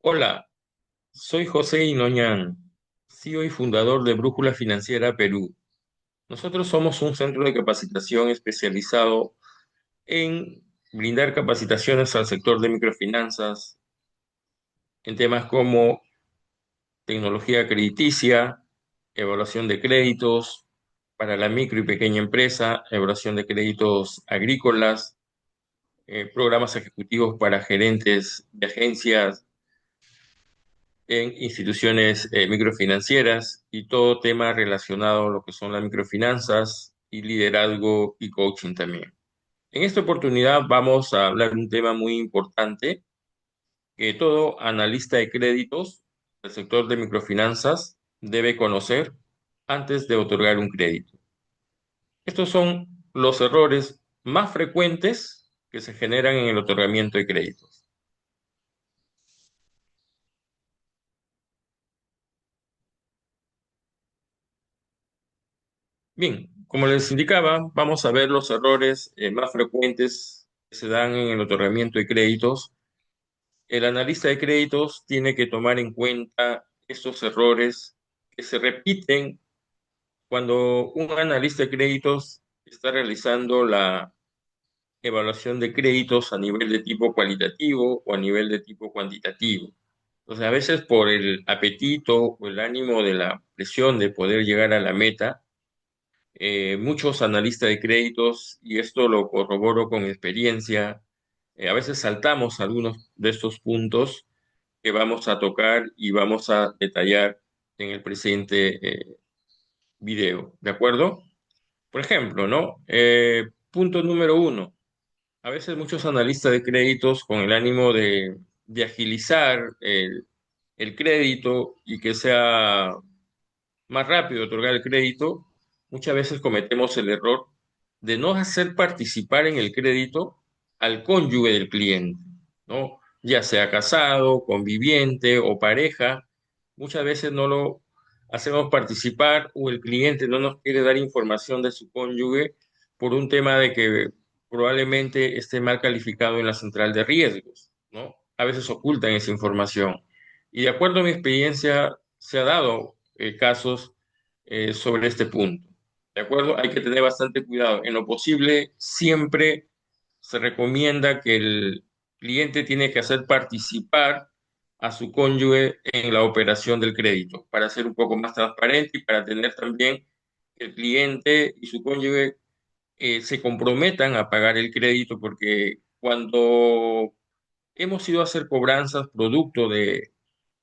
Hola, soy José Inoñán, CEO y fundador de Brújula Financiera Perú. Nosotros somos un centro de capacitación especializado en brindar capacitaciones al sector de microfinanzas en temas como tecnología crediticia, evaluación de créditos para la micro y pequeña empresa, evaluación de créditos agrícolas, programas ejecutivos para gerentes de agencias en instituciones microfinancieras y todo tema relacionado a lo que son las microfinanzas y liderazgo y coaching también. En esta oportunidad vamos a hablar de un tema muy importante que todo analista de créditos del sector de microfinanzas debe conocer antes de otorgar un crédito. Estos son los errores más frecuentes que se generan en el otorgamiento de créditos. Bien, como les indicaba, vamos a ver los errores más frecuentes que se dan en el otorgamiento de créditos. El analista de créditos tiene que tomar en cuenta estos errores que se repiten cuando un analista de créditos está realizando la evaluación de créditos a nivel de tipo cualitativo o a nivel de tipo cuantitativo. Entonces, a veces por el apetito o el ánimo de la presión de poder llegar a la meta, muchos analistas de créditos, y esto lo corroboro con experiencia, a veces saltamos algunos de estos puntos que vamos a tocar y vamos a detallar en el presente video, ¿de acuerdo? Por ejemplo, ¿no? Punto número uno. A veces muchos analistas de créditos con el ánimo de agilizar el crédito y que sea más rápido otorgar el crédito, muchas veces cometemos el error de no hacer participar en el crédito al cónyuge del cliente, ¿no? Ya sea casado, conviviente o pareja, muchas veces no lo hacemos participar o el cliente no nos quiere dar información de su cónyuge por un tema de que probablemente esté mal calificado en la central de riesgos, ¿no? A veces ocultan esa información. Y de acuerdo a mi experiencia, se ha dado casos sobre este punto. ¿De acuerdo? Hay que tener bastante cuidado. En lo posible, siempre se recomienda que el cliente tiene que hacer participar a su cónyuge en la operación del crédito para ser un poco más transparente y para tener también que el cliente y su cónyuge se comprometan a pagar el crédito, porque cuando hemos ido a hacer cobranzas producto de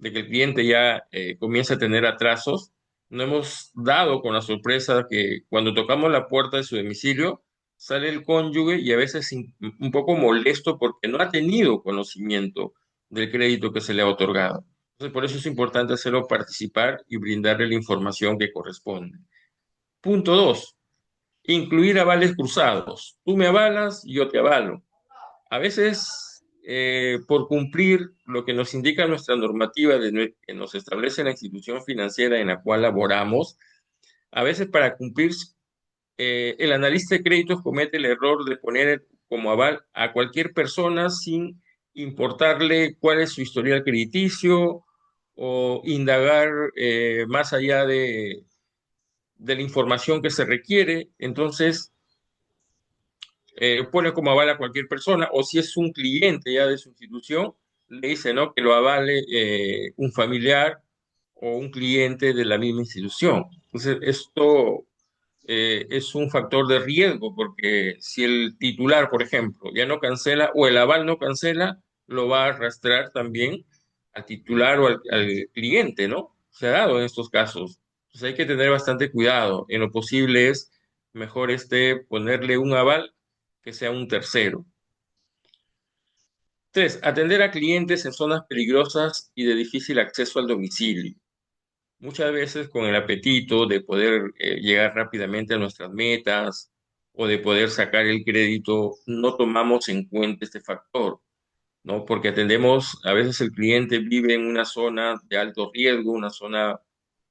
que el cliente ya comienza a tener atrasos, no hemos dado con la sorpresa que cuando tocamos la puerta de su domicilio, sale el cónyuge y a veces un poco molesto porque no ha tenido conocimiento del crédito que se le ha otorgado. Entonces, por eso es importante hacerlo participar y brindarle la información que corresponde. Punto dos, incluir avales cruzados. Tú me avalas, yo te avalo. A veces, por cumplir lo que nos indica nuestra normativa que nos establece la institución financiera en la cual laboramos, a veces para cumplir, el analista de créditos comete el error de poner como aval a cualquier persona sin importarle cuál es su historial crediticio o indagar más allá de la información que se requiere. Entonces, pone como aval a cualquier persona, o si es un cliente ya de su institución, le dice, ¿no?, que lo avale un familiar o un cliente de la misma institución. Entonces, esto es un factor de riesgo, porque si el titular, por ejemplo, ya no cancela o el aval no cancela, lo va a arrastrar también al titular o al cliente, ¿no? Se ha dado en estos casos. Entonces hay que tener bastante cuidado. En lo posible es mejor ponerle un aval que sea un tercero. Tres, atender a clientes en zonas peligrosas y de difícil acceso al domicilio. Muchas veces con el apetito de poder llegar rápidamente a nuestras metas o de poder sacar el crédito, no tomamos en cuenta este factor, ¿no? Porque atendemos, a veces el cliente vive en una zona de alto riesgo, una zona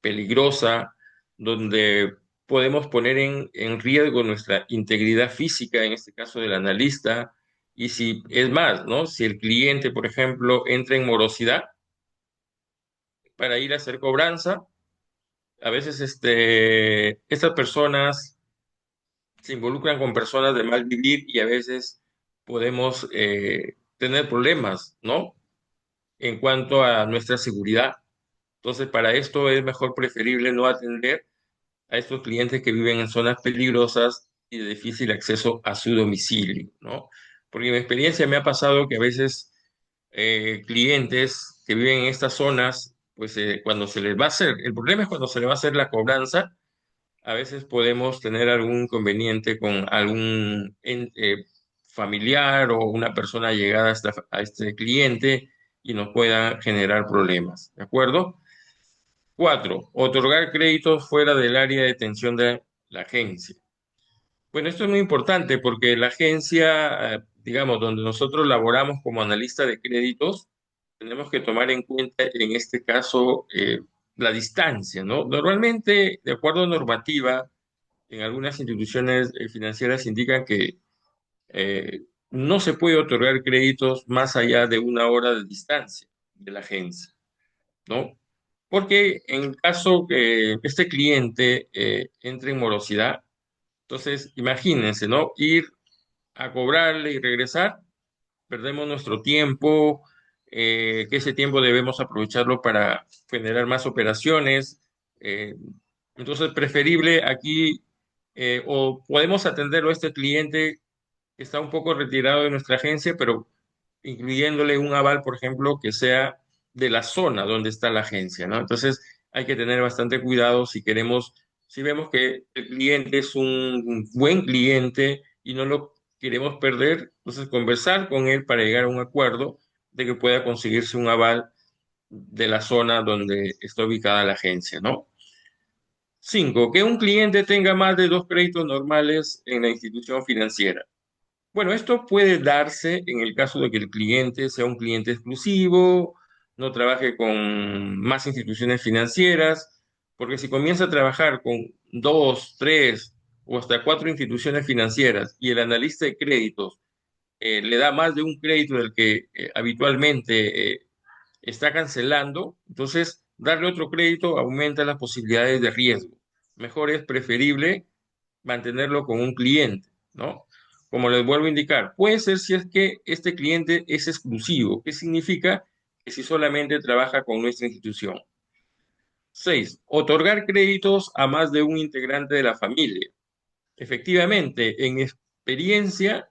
peligrosa, donde podemos poner en riesgo nuestra integridad física, en este caso del analista, y si es más, ¿no? Si el cliente, por ejemplo, entra en morosidad, para ir a hacer cobranza. A veces estas personas se involucran con personas de mal vivir y a veces podemos tener problemas, ¿no? En cuanto a nuestra seguridad. Entonces, para esto es mejor preferible no atender a estos clientes que viven en zonas peligrosas y de difícil acceso a su domicilio, ¿no? Porque en mi experiencia me ha pasado que a veces clientes que viven en estas zonas, pues cuando se les va a hacer, el problema es cuando se les va a hacer la cobranza, a veces podemos tener algún inconveniente con algún familiar o una persona llegada a este cliente y nos pueda generar problemas, ¿de acuerdo? Cuatro, otorgar créditos fuera del área de atención de la agencia. Bueno, esto es muy importante porque la agencia, digamos, donde nosotros laboramos como analista de créditos, tenemos que tomar en cuenta en este caso la distancia, ¿no? Normalmente, de acuerdo a normativa, en algunas instituciones financieras indican que no se puede otorgar créditos más allá de una hora de distancia de la agencia, ¿no? Porque en caso que este cliente entre en morosidad, entonces imagínense, ¿no? Ir a cobrarle y regresar, perdemos nuestro tiempo, que ese tiempo debemos aprovecharlo para generar más operaciones. eh, entonces, preferible aquí, o podemos atenderlo a este cliente que está un poco retirado de nuestra agencia, pero incluyéndole un aval, por ejemplo, que sea de la zona donde está la agencia, ¿no? Entonces, hay que tener bastante cuidado si queremos, si vemos que el cliente es un buen cliente y no lo queremos perder, entonces conversar con él para llegar a un acuerdo de que pueda conseguirse un aval de la zona donde está ubicada la agencia, ¿no? Cinco, que un cliente tenga más de dos créditos normales en la institución financiera. Bueno, esto puede darse en el caso de que el cliente sea un cliente exclusivo, no trabaje con más instituciones financieras, porque si comienza a trabajar con dos, tres o hasta cuatro instituciones financieras y el analista de créditos le da más de un crédito del que habitualmente está cancelando, entonces darle otro crédito aumenta las posibilidades de riesgo. Mejor es preferible mantenerlo con un cliente, ¿no? Como les vuelvo a indicar, puede ser si es que este cliente es exclusivo. ¿Qué significa? Que si solamente trabaja con nuestra institución. Seis, otorgar créditos a más de un integrante de la familia. Efectivamente, en experiencia,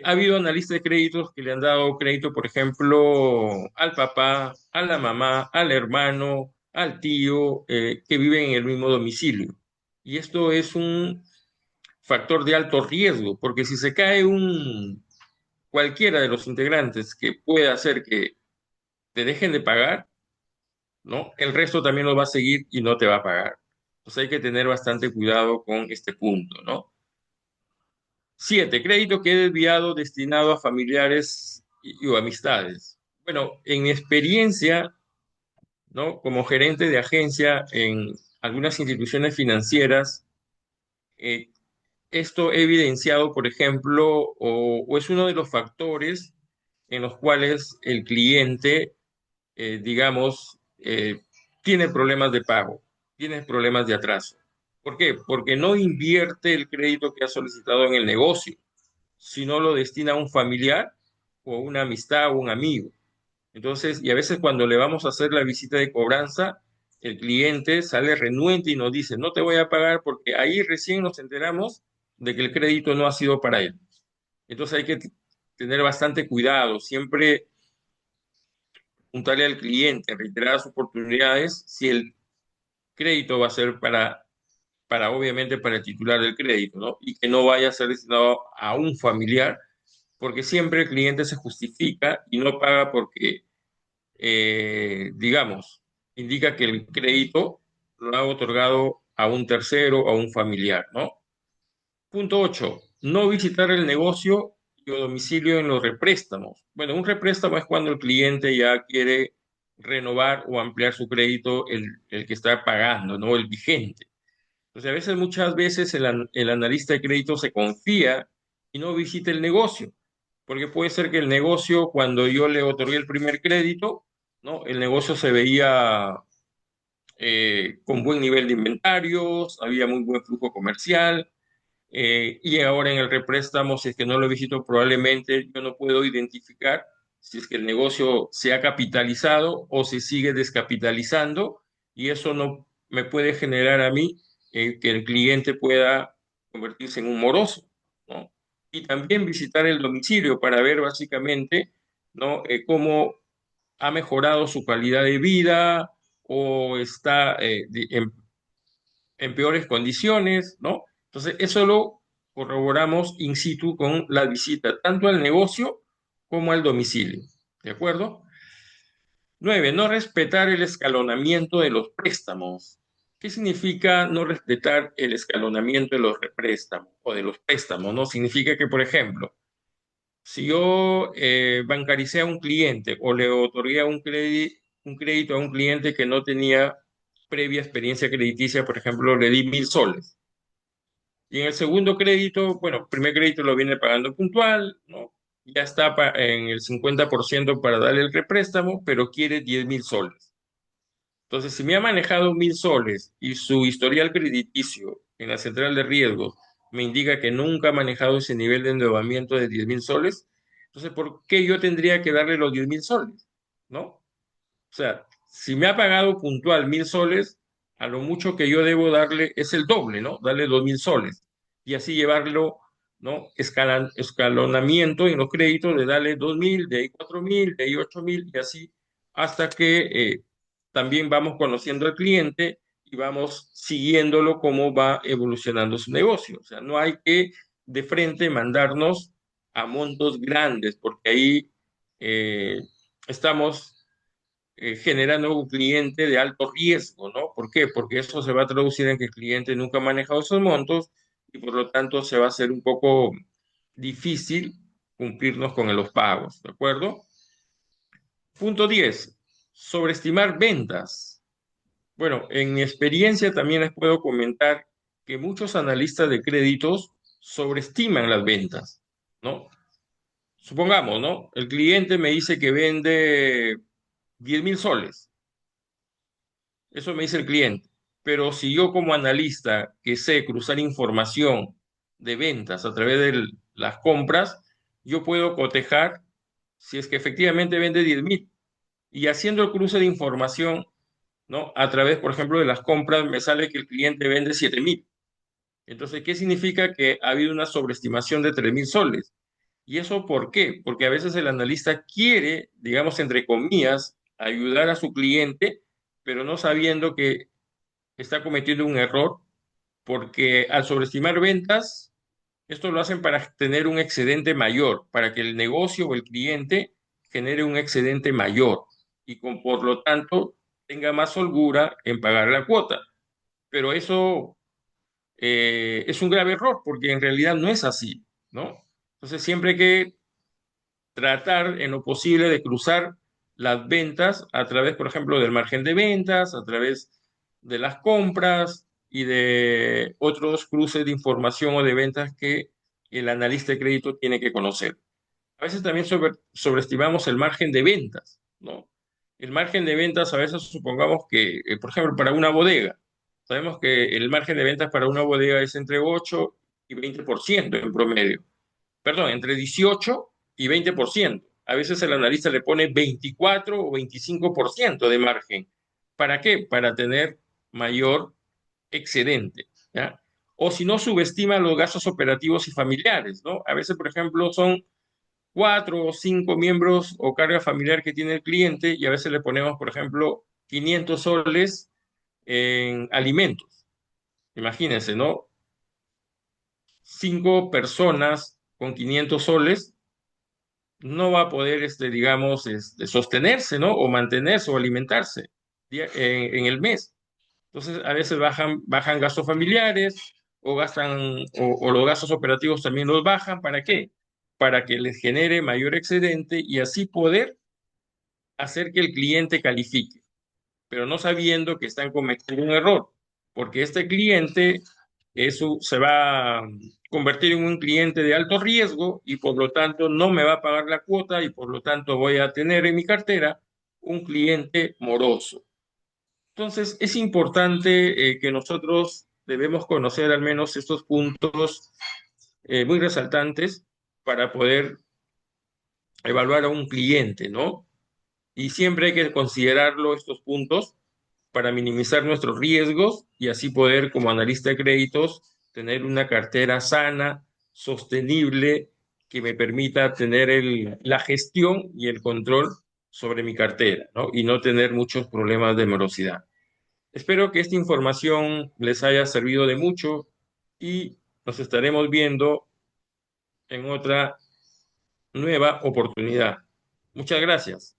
ha habido analistas de créditos que le han dado crédito, por ejemplo, al papá, a la mamá, al hermano, al tío, que viven en el mismo domicilio. Y esto es un factor de alto riesgo, porque si se cae cualquiera de los integrantes que pueda hacer que te dejen de pagar, ¿no? El resto también lo va a seguir y no te va a pagar. Entonces hay que tener bastante cuidado con este punto, ¿no? Siete, crédito que he desviado destinado a familiares o amistades. Bueno, en mi experiencia, ¿no? Como gerente de agencia en algunas instituciones financieras, eh, esto he evidenciado, por ejemplo, o es uno de los factores en los cuales el cliente, digamos, tiene problemas de pago, tiene problemas de atraso. ¿Por qué? Porque no invierte el crédito que ha solicitado en el negocio, sino lo destina a un familiar o a una amistad o un amigo. Entonces, y a veces cuando le vamos a hacer la visita de cobranza, el cliente sale renuente y nos dice, no te voy a pagar porque ahí recién nos enteramos de que el crédito no ha sido para él. Entonces hay que tener bastante cuidado, siempre preguntarle al cliente en reiteradas oportunidades si el crédito va a ser para obviamente para el titular del crédito, ¿no? Y que no vaya a ser destinado a un familiar, porque siempre el cliente se justifica y no paga porque digamos, indica que el crédito lo ha otorgado a un tercero, a un familiar, ¿no? Punto 8. No visitar el negocio y o domicilio en los représtamos. Bueno, un représtamo es cuando el cliente ya quiere renovar o ampliar su crédito, el que está pagando, ¿no? El vigente. Entonces, a veces, muchas veces, el analista de crédito se confía y no visita el negocio, porque puede ser que el negocio, cuando yo le otorgué el primer crédito, ¿no? El negocio se veía con buen nivel de inventarios, había muy buen flujo comercial, y ahora en el représtamo, si es que no lo visito, probablemente yo no puedo identificar si es que el negocio se ha capitalizado o se sigue descapitalizando, y eso no me puede generar a mí que el cliente pueda convertirse en un moroso, ¿no? Y también visitar el domicilio para ver básicamente, ¿no? Cómo ha mejorado su calidad de vida o está en peores condiciones, ¿no? Entonces, eso lo corroboramos in situ con la visita tanto al negocio como al domicilio, ¿de acuerdo? 9, no respetar el escalonamiento de los préstamos. ¿Qué significa no respetar el escalonamiento de los préstamos o de los préstamos? ¿No? Significa que, por ejemplo, si yo bancaricé a un cliente o le otorgué un crédito a un cliente que no tenía previa experiencia crediticia, por ejemplo, le di 1.000 soles. Y en el segundo crédito, bueno, el primer crédito lo viene pagando puntual, ¿no? Ya está en el 50% para darle el représtamo, pero quiere 10.000 soles. Entonces, si me ha manejado 1.000 soles y su historial crediticio en la central de riesgos me indica que nunca ha manejado ese nivel de endeudamiento de 10.000 soles, entonces, ¿por qué yo tendría que darle los 10.000 soles? ¿No? O sea, si me ha pagado puntual 1.000 soles, a lo mucho que yo debo darle es el doble, ¿no? Darle 2.000 soles. Y así llevarlo, ¿no? Escalonamiento en los créditos de darle 2.000, de ahí 4.000, de ahí 8.000, y así hasta que también vamos conociendo al cliente y vamos siguiéndolo cómo va evolucionando su negocio. O sea, no hay que de frente mandarnos a montos grandes, porque ahí estamos generando un cliente de alto riesgo, ¿no? ¿Por qué? Porque eso se va a traducir en que el cliente nunca ha manejado esos montos y por lo tanto se va a hacer un poco difícil cumplirnos con los pagos, ¿de acuerdo? Punto 10. Sobreestimar ventas. Bueno, en mi experiencia también les puedo comentar que muchos analistas de créditos sobreestiman las ventas, ¿no? Supongamos, ¿no? El cliente me dice que vende 10.000 soles. Eso me dice el cliente. Pero si yo como analista que sé cruzar información de ventas a través de las compras, yo puedo cotejar si es que efectivamente vende 10.000. Y haciendo el cruce de información, ¿no? A través, por ejemplo, de las compras, me sale que el cliente vende 7.000. Entonces, ¿qué significa? Que ha habido una sobreestimación de 3.000 soles. ¿Y eso por qué? Porque a veces el analista quiere, digamos, entre comillas, ayudar a su cliente, pero no sabiendo que está cometiendo un error, porque al sobreestimar ventas, esto lo hacen para tener un excedente mayor, para que el negocio o el cliente genere un excedente mayor y por lo tanto tenga más holgura en pagar la cuota. Pero eso es un grave error, porque en realidad no es así, ¿no? Entonces siempre hay que tratar en lo posible de cruzar las ventas a través, por ejemplo, del margen de ventas, a través de las compras y de otros cruces de información o de ventas que el analista de crédito tiene que conocer. A veces también sobreestimamos el margen de ventas, ¿no? El margen de ventas a veces supongamos que, por ejemplo, para una bodega, sabemos que el margen de ventas para una bodega es entre 8 y 20% en promedio, perdón, entre 18 y 20%. A veces el analista le pone 24 o 25% de margen. ¿Para qué? Para tener mayor excedente, ¿ya? O si no, subestima los gastos operativos y familiares, ¿no? A veces, por ejemplo, son 4 o 5 miembros o carga familiar que tiene el cliente y a veces le ponemos, por ejemplo, 500 soles en alimentos. Imagínense, ¿no? 5 personas con 500 soles no va a poder, digamos, sostenerse, ¿no? O mantenerse o alimentarse en el mes. Entonces, a veces bajan gastos familiares o gastan, o los gastos operativos también los bajan. ¿Para qué? Para que les genere mayor excedente y así poder hacer que el cliente califique, pero no sabiendo que están cometiendo un error, porque este cliente se va a convertir en un cliente de alto riesgo y por lo tanto no me va a pagar la cuota y por lo tanto voy a tener en mi cartera un cliente moroso. Entonces, es importante que nosotros debemos conocer al menos estos puntos muy resaltantes para poder evaluar a un cliente, ¿no? Y siempre hay que considerarlo estos puntos para minimizar nuestros riesgos y así poder, como analista de créditos, tener una cartera sana, sostenible, que me permita tener la gestión y el control sobre mi cartera, ¿no? Y no tener muchos problemas de morosidad. Espero que esta información les haya servido de mucho y nos estaremos viendo en otra nueva oportunidad. Muchas gracias.